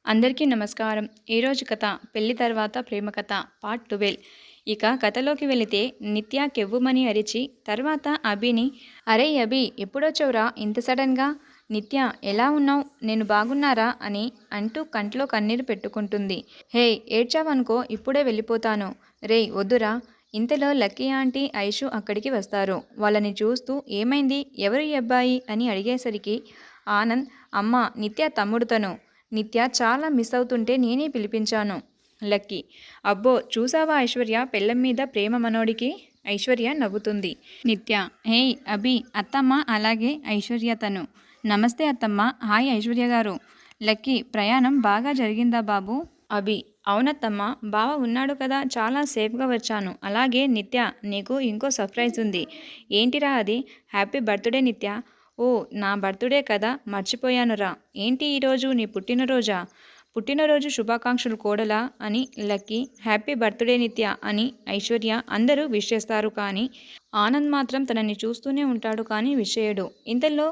అందరికీ నమస్కారం. ఈరోజు కథ పెళ్లి తర్వాత ప్రేమ కథ పార్ట్ 12. ఇక కథలోకి వెళితే నిత్య కెవ్వుమని అరిచి తర్వాత అభిని అరే అభి ఎప్పుడొచ్చావురా ఇంత సడన్గా? నిత్య ఎలా ఉన్నావు? నేను బాగున్నారా అని అంటూ కంట్లో కన్నీరు పెట్టుకుంటుంది. హే ఏడ్చావనుకో ఇప్పుడే వెళ్ళిపోతాను. రేయ్ వద్దురా. ఇంతలో లక్కీ ఆంటీ ఐషు అక్కడికి వస్తారు. వాళ్ళని చూస్తూ ఏమైంది? ఎవరు ఈ అబ్బాయి అని అడిగేసరికి ఆనంద్ అమ్మ నిత్య తమ్ముడుతను. నిత్య చాలా మిస్ అవుతుంటే నేనే పిలిపించాను. లక్కీ అబ్బో చూసావా ఐశ్వర్య పెళ్ళం మీద ప్రేమ మనోడికి? ఐశ్వర్య నవ్వుతుంది. నిత్య హేయ్ అభి అత్తమ్మ అలాగే ఐశ్వర్య తను. నమస్తే అత్తమ్మ. హాయ్ ఐశ్వర్య గారు. లక్కీ ప్రయాణం బాగా జరిగిందా బాబు? అభి అవునత్తమ్మ బావ ఉన్నాడు కదా చాలా సేఫ్గా వచ్చాను. అలాగే నిత్య నీకు ఇంకో సర్ప్రైజ్ ఉంది. ఏంటిరా అది? హ్యాపీ బర్త్డే నిత్య. ఓ నా బర్త్డే కదా మర్చిపోయానురా. ఏంటి ఈరోజు నీ పుట్టినరోజా? పుట్టినరోజు శుభాకాంక్షలు కోడలా అని లక్కీ హ్యాపీ బర్త్డే నిత్య అని ఐశ్వర్య అందరూ విష్ చేస్తారు. కానీ ఆనంద్ మాత్రం తనని చూస్తూనే ఉంటాడు కానీ విష్ చేయడు. ఇంతలో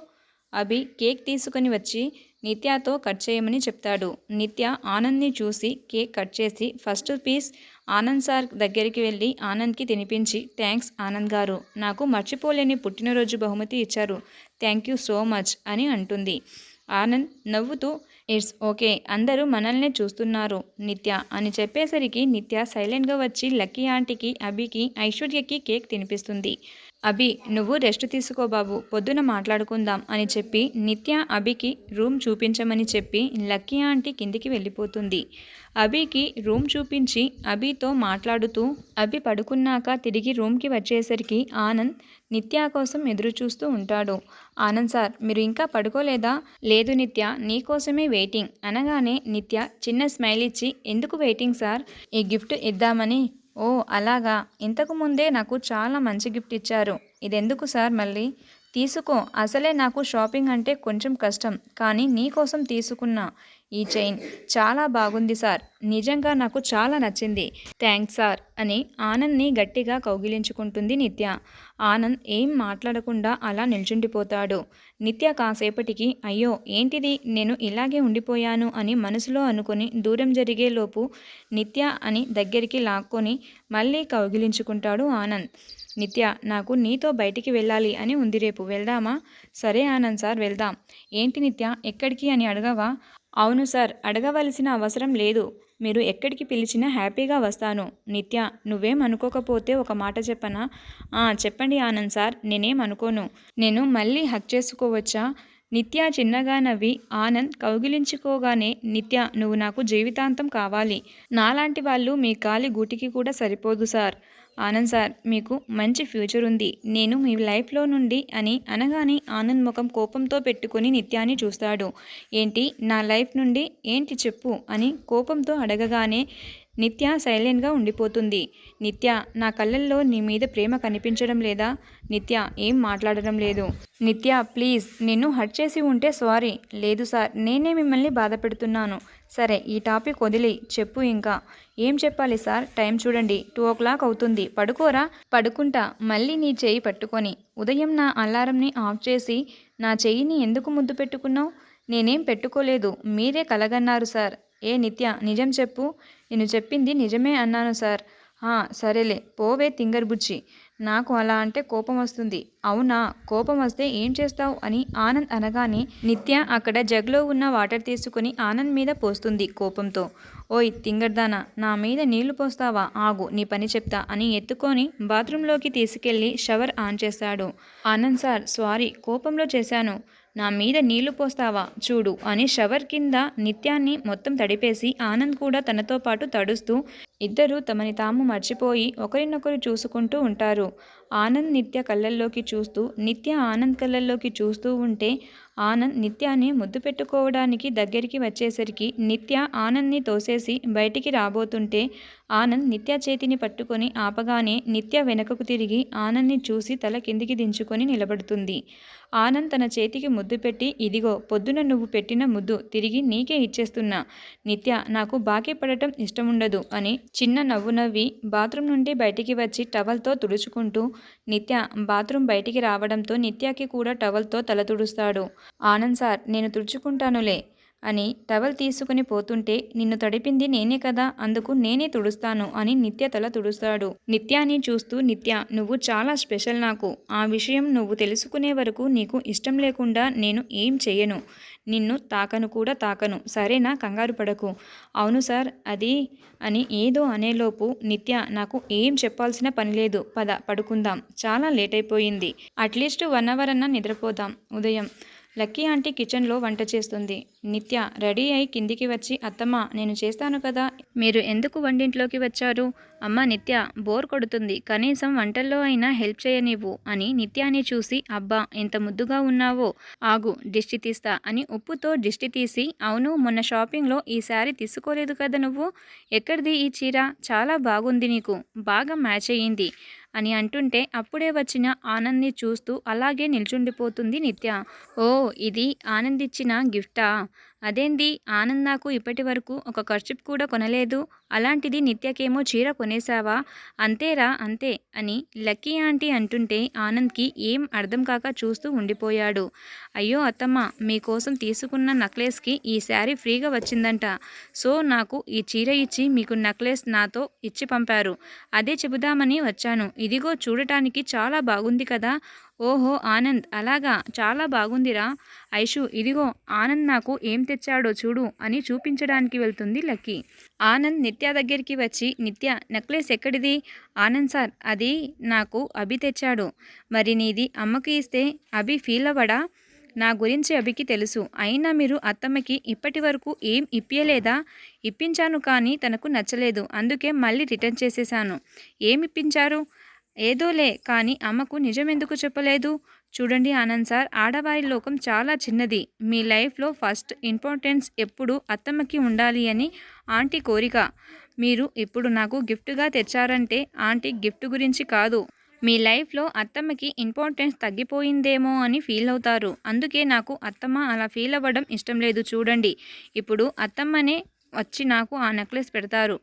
అభి కేక్ తీసుకుని వచ్చి నిత్యతో కట్ చేయమని చెప్తాడు. నిత్య ఆనంద్ని చూసి కేక్ కట్ చేసి ఫస్ట్ పీస్ ఆనంద్ సార్ దగ్గరికి వెళ్ళి ఆనంద్కి తినిపించి థ్యాంక్స్ ఆనంద్ గారు, నాకు మర్చిపోలేని పుట్టినరోజు బహుమతి ఇచ్చారు. థ్యాంక్ యూ సో మచ్ అని అంటుంది. ఆనంద్ నవ్వుతూ ఇట్స్ ఓకే అందరూ మనల్నే చూస్తున్నారు నిత్య అని చెప్పేసరికి నిత్య సైలెంట్గా వచ్చి లక్కీ ఆంటీకి అభికి ఐశ్వర్యకి కేక్ తినిపిస్తుంది. అభి నువ్వు రెస్ట్ తీసుకో బాబు, పొద్దున మాట్లాడుకుందాం అని చెప్పి నిత్య అభికి రూమ్ చూపించమని చెప్పి లక్కీ ఆంటీ కిందికి వెళ్ళిపోతుంది. అభికి రూమ్ చూపించి అభితో మాట్లాడుతూ అభి పడుకున్నాక తిరిగి రూమ్కి వచ్చేసరికి ఆనంద్ నిత్య కోసం ఎదురు చూస్తూ ఉంటాడు. ఆనంద్ సార్ మీరు ఇంకా పడుకోలేదా? లేదు నిత్య నీకోసమే వెయిటింగ్ అనగానే నిత్య చిన్న స్మైల్ ఇచ్చి ఎందుకు వెయిటింగ్ సార్? ఈ గిఫ్ట్ ఇద్దామని. ఓ అలాగా, ఇంతకు ముందే నాకు చాలా మంచి గిఫ్ట్ ఇచ్చారు. ఇదెందుకు సార్ మళ్ళీ? తీసుకో, అసలే నాకు షాపింగ్ అంటే కొంచెం కష్టం కానీ నీకోసం తీసుకున్నా. ఈ చైన్ చాలా బాగుంది సార్, నిజంగా నాకు చాలా నచ్చింది. థ్యాంక్స్ సార్ అని ఆనంద్ని గట్టిగా కౌగిలించుకుంటుంది నిత్య. ఆనంద్ ఏం మాట్లాడకుండా అలా నిల్చుండిపోతాడు. నిత్య కాసేపటికి అయ్యో ఏంటిది నేను ఇలాగే ఉండిపోయాను అని మనసులో అనుకుని దూరం జరిగేలోపు నిత్య అని దగ్గరికి లాక్కొని మళ్ళీ కౌగిలించుకుంటాడు ఆనంద్. నిత్య నాకు నీతో బయటికి వెళ్ళాలి అని ఉంది, రేపు వెళ్దామా? సరే ఆనంద్ సార్ వెళ్దాం. ఏంటి నిత్య ఎక్కడికి అని అడగవా? అవును సార్ అడగవలసిన అవసరం లేదు, మీరు ఎక్కడికి పిలిచినా హ్యాపీగా వస్తాను. నిత్య నువ్వేం అనుకోకపోతే ఒక మాట చెప్పనా? చెప్పండి ఆనంద్ సార్, నేనేం అనుకోను. నేను మళ్ళీ హక్ చేసుకోవచ్చా? నిత్య చిన్నగా నవ్వి ఆనంద్ కౌగిలించుకోగానే నిత్య నువ్వు నాకు జీవితాంతం కావాలి. నాలాంటి వాళ్ళు మీ కాలి గూటికి కూడా సరిపోదు సార్. ఆనంద్ సార్ మీకు మంచి ఫ్యూచర్ ఉంది, నేను మీ లైఫ్లో నుండి అని అనగానే ఆనంద్ ముఖం కోపంతో పెట్టుకుని నిత్యాన్ని చూస్తాడు. ఏంటి నా లైఫ్ నుండి ఏంటి చెప్పు అని కోపంతో అడగగానే నిత్య సైలెంట్గా ఉండిపోతుంది. నిత్య నా కళ్ళల్లో నీ మీద ప్రేమ కనిపించడం లేదా? నిత్య ఏం మాట్లాడడం లేదు. నిత్య ప్లీజ్ నిన్ను హర్ట్ చేసి ఉంటే సారీ. లేదు సార్ నేనే మిమ్మల్ని బాధ పెడుతున్నాను. సరే ఈ టాపిక్ వదిలి చెప్పు ఇంకా. ఏం చెప్పాలి సార్? టైం చూడండి 2 o'clock అవుతుంది. పడుకోరా? పడుకుంటా మళ్ళీ నీ చెయ్యి పట్టుకొని. ఉదయం నా అలారంని ఆఫ్ చేసి నా చెయ్యిని ఎందుకు ముద్దు పెట్టుకున్నావు? నేనేం పెట్టుకోలేదు, మీరే కలగన్నారు సార్. ఏ నిత్య నిజం చెప్పు. నేను చెప్పింది నిజమే అన్నాను సార్. సరేలే పోవే తింగర్బుచ్చి, నాకు అలా అంటే కోపం వస్తుంది. అవునా, కోపం వస్తే ఏం చేస్తావు అని ఆనంద్ అనగానే నిత్య అక్కడ జగ్లో ఉన్న వాటర్ తీసుకుని ఆనంద్ మీద పోస్తుంది కోపంతో. ఓయ్ తింగర్దానా, నా మీద నీళ్లు పోస్తావా? ఆగు నీ పని చెప్తా అని ఎత్తుకొని బాత్రూంలోకి తీసుకెళ్లి షవర్ ఆన్ చేస్తాడు. ఆనంద్ సార్ సారీ కోపంలో చేశాను, నా మీద నీళ్లు పోస్తావా చూడు అని షవర్ కింద నిత్యాన్ని మొత్తం తడిపేసి ఆనంద్ కూడా తనతో పాటు తడుస్తూ ఇద్దరూ తమని తాము మర్చిపోయి ఒకరినొకరు చూసుకుంటూ ఉంటారు. ఆనంద్ నిత్య కళ్ళల్లోకి చూస్తూ నిత్య ఆనంద్ కళ్ళల్లోకి చూస్తూ ఉంటే ఆనంద్ నిత్యాన్ని ముద్దు పెట్టుకోవడానికి దగ్గరికి వచ్చేసరికి నిత్య ఆనంద్ని తోసేసి బయటికి రాబోతుంటే ఆనంద్ నిత్య చేతిని పట్టుకొని ఆపగానే నిత్య వెనకకు తిరిగి ఆనంద్ని చూసి తల కిందికి దించుకొని నిలబడుతుంది. ఆనంద్ తన చేతికి ముద్దు పెట్టి ఇదిగో పొద్దున నువ్వు పెట్టిన ముద్దు తిరిగి నీకే ఇచ్చేస్తున్నా. నిత్య నాకు బాకీ పడటం ఇష్టముండదు అని చిన్న నవ్వు నవ్వి బాత్రూమ్ నుండి బయటికి వచ్చి టవల్తో తుడుచుకుంటూ నిత్య బాత్రూమ్ బయటికి రావడంతో నిత్యకి కూడా టవల్తో తల తుడుస్తాడు. ఆనంద్ సార్ నేను తుడుచుకుంటానులే అని టవల్ తీసుకుని పోతుంటే నిన్ను తడిపింది నేనే కదా, అందుకు నేనే తుడుస్తాను అని నిత్య తల తుడుస్తాడు. నిత్యాని చూస్తూ, నిత్య నువ్వు చాలా స్పెషల్ నాకు. ఆ విషయం నువ్వు తెలుసుకునే వరకు నీకు ఇష్టం లేకుండా నేను ఏం చెయ్యను. నిన్ను తాకను కూడా తాకను. సరేనా, కంగారు పడకు. అవును సార్ అది అని ఏదో అనేలోపు నిత్య నాకు ఏం చెప్పాల్సిన పని లేదు, పద పడుకుందాం, చాలా లేట్ అయిపోయింది. అట్లీస్ట్ 1 అవర్ అన్నా నిద్రపోదాం. ఉదయం లక్కీ ఆంటీ కిచెన్లో వంట చేస్తుంది. నిత్య రెడీ అయి కిందికి వచ్చి, అత్తమ్మ నేను చేస్తాను కదా, మీరు ఎందుకు వంటింట్లోకి వచ్చారు? అమ్మ నిత్య బోర్ కొడుతుంది, కనీసం వంటల్లో అయినా హెల్ప్ చేయనివ్వు అని నిత్యాని చూసి, అబ్బా ఎంత ముద్దుగా ఉన్నావో, ఆగు దిష్టి తీస్తా అని ఉప్పుతో దిష్టి తీసి, అవును మొన్న షాపింగ్లో ఈ శారీ తీసుకోలేదు కదా నువ్వు, ఎక్కడిది ఈ చీర, చాలా బాగుంది నీకు, బాగా మ్యాచ్ అయ్యింది అని అంటుంటే అప్పుడే వచ్చిన ఆనంద్ని చూస్తూ అలాగే నిల్చుండిపోతుంది నిత్య. ఓ ఇది ఆనంద్ ఇచ్చిన గిఫ్టా? అదేంది ఆనంద్ నాకు ఇప్పటి వరకు ఒక కర్చిప్ కూడా కొనలేదు, అలాంటిది నిత్యకేమో చీర కొనేశావా? అంతేరా అంతే అని లక్కీ ఆంటీ అంటుంటే ఆనంద్కి ఏం అర్థం కాక చూస్తూ ఉండిపోయాడు. అయ్యో అత్తమ్మ, మీకోసం తీసుకున్న నెక్లెస్కి ఈ శారీ ఫ్రీగా వచ్చిందంట, సో నాకు ఈ చీర ఇచ్చి మీకు నెక్లెస్ నాతో ఇచ్చి పంపారు, అదే చెబుదామని వచ్చాను. ఇదిగో చూడటానికి చాలా బాగుంది కదా. ఓహో ఆనంద్ అలాగా, చాలా బాగుందిరా. ఐషు ఇదిగో ఆనంద్ నాకు ఏం తెచ్చాడో చూడు అని చూపించడానికి వెళ్తుంది లక్కీ. ఆనంద్ నిత్య దగ్గరికి వచ్చి, నిత్య నెక్లెస్ ఎక్కడిది? ఆనంద్ సార్ అది నాకు అభి తెచ్చాడు. మరి నీది అమ్మకి ఇస్తే అభి ఫీల్ అవ్వడా? నా గురించి అభికి తెలుసు, అయినా మీరు అత్తమ్మకి ఇప్పటి వరకు ఏం ఇప్పియలేదా? ఇప్పించాను కానీ తనకు నచ్చలేదు, అందుకే మళ్ళీ రిటర్న్ చేసేసాను. ఏం ఇప్పించారు? ఏదోలే కానీ అమ్మకు నిజమెందుకు చెప్పలేదు? చూడండి ఆనంద్ సార్, ఆడవారి లోకం చాలా చిన్నది. మీ లైఫ్లో ఫస్ట్ ఇంపార్టెన్స్ ఎప్పుడు అత్తమ్మకి ఉండాలి అని ఆంటీ కోరిక. మీరు ఇప్పుడు నాకు గిఫ్ట్గా తెచ్చారంటే ఆంటీ గిఫ్ట్ గురించి కాదు, మీ లైఫ్లో అత్తమ్మకి ఇంపార్టెన్స్ తగ్గిపోయిందేమో అని ఫీల్ అవుతారు. అందుకే నాకు అత్తమ్మ అలా ఫీల్ అవ్వడం ఇష్టం లేదు. చూడండి ఇప్పుడు అత్తమ్మనే వచ్చి నాకు ఆ నెక్లెస్ పెడతారు.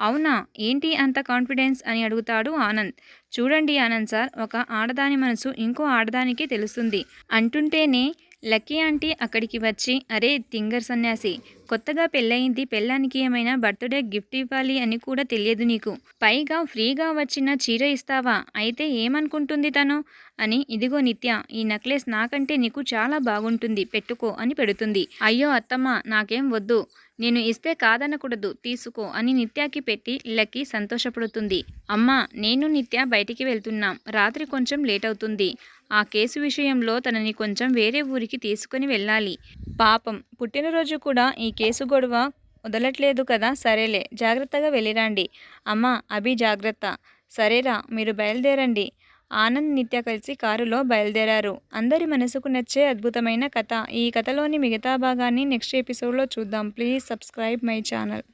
అవునా, ఏంటి అంత కాన్ఫిడెన్స్ అని అడుగుతాడు ఆనంద్. చూడండి ఆనంద్ సార్, ఒక ఆడదాని మనసు ఇంకో ఆడదానికి తెలుస్తుంది అంటుంటేనే లక్కీ ఆంటీ అక్కడికి వచ్చి, అరే తింగర్ సన్యాసి, కొత్తగా పెళ్ళయింది, పెళ్ళానికి ఏమైనా బర్త్డే గిఫ్ట్ ఇవ్వాలి అని కూడా తెలియదు నీకు, పైగా ఫ్రీగా వచ్చిన చీర ఇస్తావా? అయితే ఏమనుకుంటుంది తను అని, ఇదిగో నిత్య ఈ నెక్లెస్ నాకంటే నీకు చాలా బాగుంటుంది, పెట్టుకో అని పెడుతుంది. అయ్యో అత్తమ్మ నాకేం వద్దు, నేను ఇస్తే కాదనకూడదు, తీసుకో అని నిత్యాకి పెట్టి లక్కీ సంతోషపడుతుంది. అమ్మ నేను నిత్య బయటికి వెళ్తున్నాం, రాత్రి కొంచెం లేట్ అవుతుంది, ఆ కేసు విషయంలో తనని కొంచెం వేరే ఊరికి తీసుకుని వెళ్ళాలి. పాపం పుట్టినరోజు కూడా ఈ కేసు గొడవ వదలట్లేదు కదా. సరేలే, జాగ్రత్తగా వెళ్ళిరండి. అమ్మ అభి జాగ్రత్త. సరేరా మీరు బయలుదేరండి. ఆనంద్ నిత్య కలిసి కారులో బయలుదేరారు. అందరి మనసుకు నచ్చే అద్భుతమైన కథ. ఈ కథలోని మిగతా భాగాన్ని నెక్స్ట్ ఎపిసోడ్లో చూద్దాం. Please subscribe my channel.